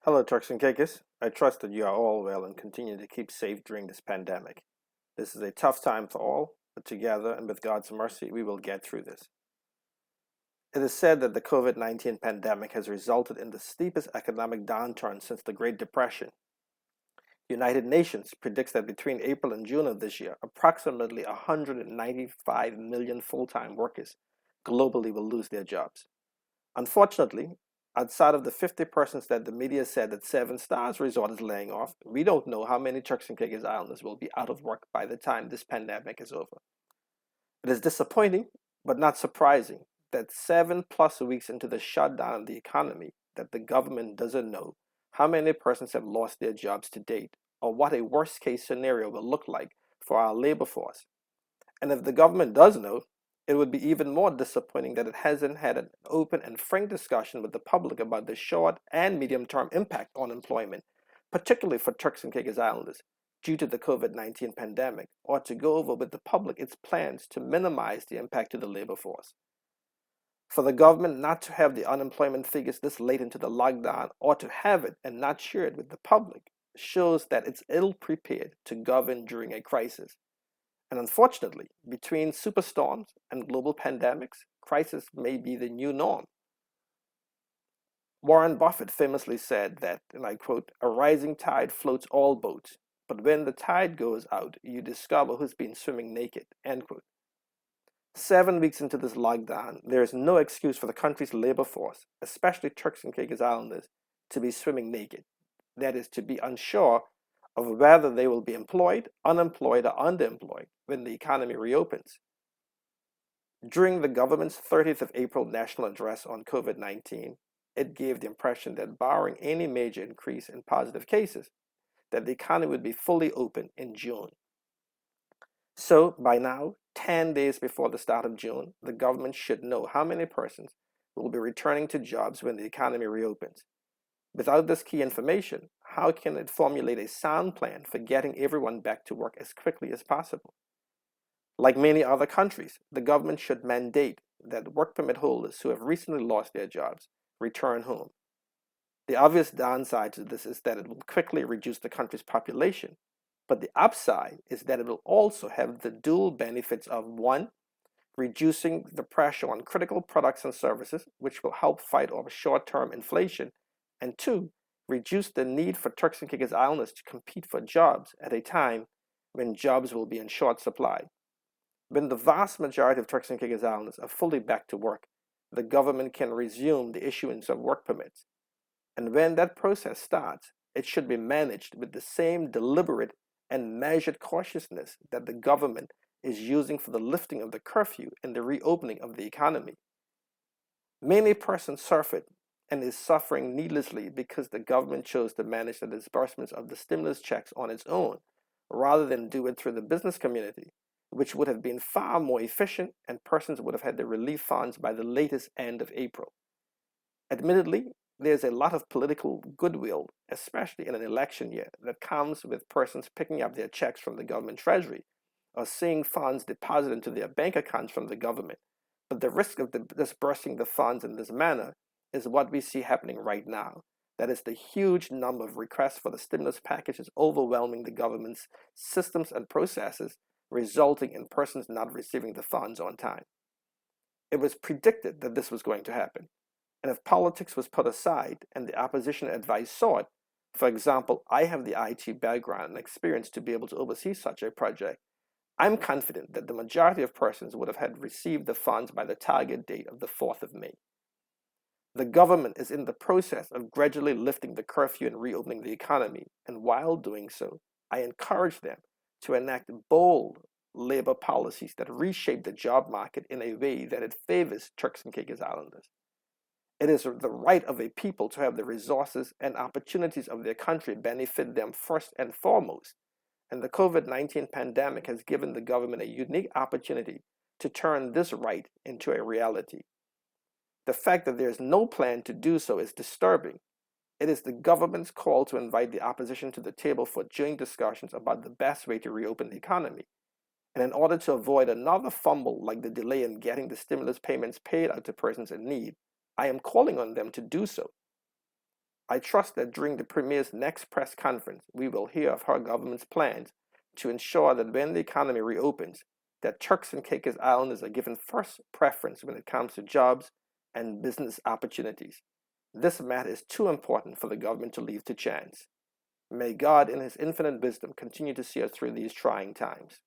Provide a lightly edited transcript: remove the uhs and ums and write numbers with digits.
Hello, Turks and Caicos. I trust that you are all well and continue to keep safe during this pandemic. This is a tough time for all, but together and with God's mercy, we will get through this. It is said that the COVID-19 pandemic has resulted in the steepest economic downturn since the Great Depression. The United Nations predicts that between April and June of this year, approximately 195 million full-time workers globally will lose their jobs. Unfortunately, outside of the 50 persons that the media said that Seven Stars Resort is laying off, we don't know how many Turks and Caicos Islanders will be out of work by the time this pandemic is over. It is disappointing, but not surprising, that 7+ weeks into the shutdown of the economy, that the government doesn't know how many persons have lost their jobs to date, or what a worst case scenario will look like for our labor force. And if the government does know, it would be even more disappointing that it hasn't had an open and frank discussion with the public about the short and medium term impact on employment, particularly for Turks and Caicos Islanders, due to the COVID-19 pandemic, or to go over with the public its plans to minimize the impact to the labor force. For the government not to have the unemployment figures this late into the lockdown, or to have it and not share it with the public, shows that it's ill prepared to govern during a crisis. And unfortunately, between superstorms and global pandemics, crisis may be the new norm. Warren Buffett famously said that, and I quote, "A rising tide floats all boats, but when the tide goes out, you discover who's been swimming naked," end quote. 7 weeks into this lockdown, there is no excuse for the country's labor force, especially Turks and Caicos Islanders, to be swimming naked. That is, to be unsure of whether they will be employed, unemployed, or underemployed when the economy reopens. During the government's 30th of April national address on COVID-19, it gave the impression that barring any major increase in positive cases, that the economy would be fully open in June. So by now, 10 days before the start of June, the government should know how many persons will be returning to jobs when the economy reopens. Without this key information, how can it formulate a sound plan for getting everyone back to work as quickly as possible? Like many other countries, the government should mandate that work permit holders who have recently lost their jobs return home. The obvious downside to this is that it will quickly reduce the country's population, but the upside is that it will also have the dual benefits of one, reducing the pressure on critical products and services, which will help fight off short-term inflation, and two, reduce the need for Turks and Caicos Islanders to compete for jobs at a time when jobs will be in short supply. When the vast majority of Turks and Caicos Islanders are fully back to work, the government can resume the issuance of work permits. And when that process starts, it should be managed with the same deliberate and measured cautiousness that the government is using for the lifting of the curfew and the reopening of the economy. Many persons suffered and is suffering needlessly because the government chose to manage the disbursements of the stimulus checks on its own, rather than do it through the business community, which would have been far more efficient, and persons would have had the relief funds by the latest end of April. Admittedly, there's a lot of political goodwill, especially in an election year, that comes with persons picking up their checks from the government treasury or seeing funds deposited into their bank accounts from the government. But the risk of disbursing the funds in this manner is what we see happening right now. That is, the huge number of requests for the stimulus package is overwhelming the government's systems and processes, resulting in persons not receiving the funds on time. It was predicted that this was going to happen. And if politics was put aside and the opposition advice sought, for example, I have the IT background and experience to be able to oversee such a project, I'm confident that the majority of persons would have had received the funds by the target date of the 4th of May. The government is in the process of gradually lifting the curfew and reopening the economy, and while doing so, I encourage them to enact bold labor policies that reshape the job market in a way that it favors Turks and Caicos Islanders. It is the right of a people to have the resources and opportunities of their country benefit them first and foremost. And the COVID-19 pandemic has given the government a unique opportunity to turn this right into a reality. The fact that there is no plan to do so is disturbing. It is the government's call to invite the opposition to the table for joint discussions about the best way to reopen the economy. And in order to avoid another fumble like the delay in getting the stimulus payments paid out to persons in need, I am calling on them to do so. I trust that during the Premier's next press conference, we will hear of her government's plans to ensure that when the economy reopens, that Turks and Caicos Islanders are given first preference when it comes to jobs and business opportunities. This matter is too important for the government to leave to chance. May God, in His infinite wisdom, continue to see us through these trying times.